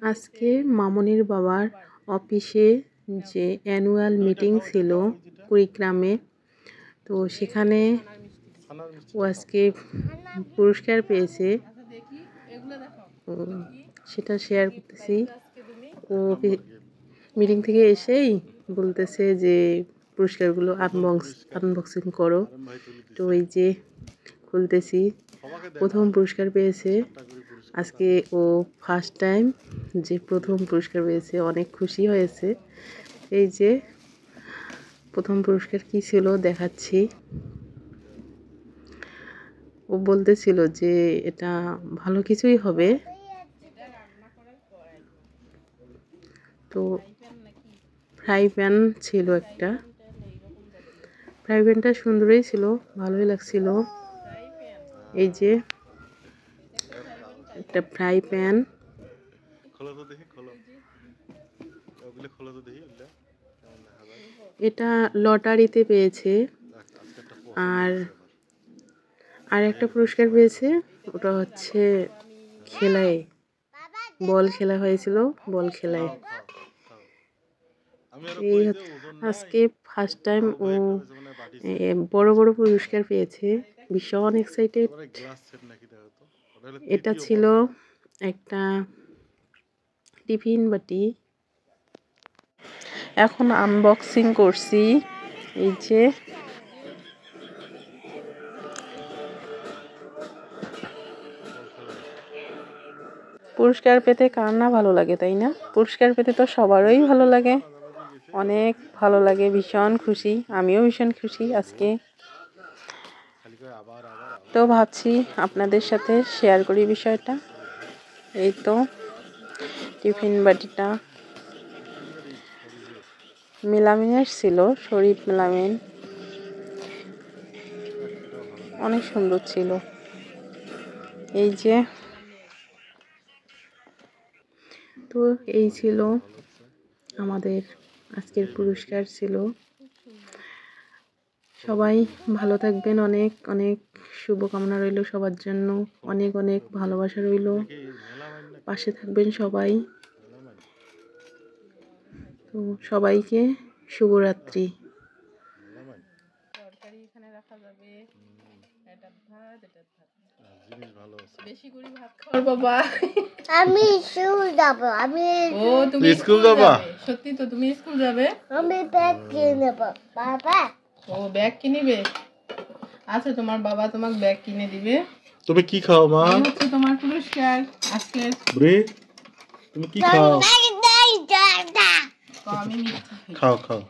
আজকে মামনির বাবার অফিসে যে অ্যানুয়াল মিটিং ছিল কুড়িগ্রামে, তো সেখানে ও আজকে পুরস্কার পেয়েছে। সেটা শেয়ার করতেছি। ও মিটিং থেকে এসেই বলতেছে যে পুরস্কারগুলো আনবক্সিং করো। তো এই যে খুলতেছি, প্রথম পুরস্কার পেয়েছে আজকে। ও ফার্স্ট টাইম যে প্রথম পুরস্কার পেয়েছে, অনেক খুশি হয়েছে। এই যে প্রথম পুরস্কার কি ছিল দেখাচ্ছি। ও বলতেছিল যে এটা ভালো কিছুই হবে। তো ফ্রাই প্যান ছিল একটা। ফ্রাই প্যানটা সুন্দরই ছিল, ভালোই লাগছিল। এই যে একটা ফ্রাই প্যান, এটা লটারিতে পেয়েছে। আর একটা পুরস্কার পেয়েছে, ওটা হচ্ছে খেলায়, বল খেলা হয়েছিল, বল খেলায়। এই আজকে ফার্স্ট টাইম ও বড় বড় পুরস্কার পেয়েছে, ভীষণ এক্সাইটেড। এটা ছিল একটা টিফিন বাটি। এখন আনবক্সিং করছি। এই যে পুরস্কার পেতে কার না ভালো লাগে, তাই না? পুরস্কার পেতে তো সবারই ভালো লাগে, অনেক ভালো লাগে, ভীষণ খুশি। আমিও ভীষণ খুশি আজকে। তো ভাবছি আপনাদের সাথে শেয়ার করি বিষয়টা। এই তো টিফিন বাটিটা মেলামিনের ছিল, শরীফ মেলামিন, অনেক সুন্দর ছিল। এই যে, তো এই ছিল আমাদের আজকের পুরস্কার ছিল। সবাই ভালো থাকবেন, অনেক অনেক শুভকামনা রইল সবার জন্য, অনেক অনেক ভালোবাসা রইল, পাশে থাকবেন সবাই। তো সবাইকে শুভরাত্রি। তরকারি এখানে রাখা যাবে, এটা ভাত, এটা ভাত। বেশি করে ভাত খাও বাবা। আমি স্কুল যাব। ও তুমি স্কুল যাবে? সত্যি তো তুমি স্কুল যাবে? আমি ব্যাগ কিনে নেব বাবা। ও ব্যাগ কিনবে? আচ্ছা, তোমার বাবা তোমাকে ব্যাগ কিনে দিবে। তুমি কি খাও মা? এই হচ্ছে তোমার পুরস্কার আজকে। ব্রে তুমি কি খাও? আমি আমি মিথ্যা খাও খাও।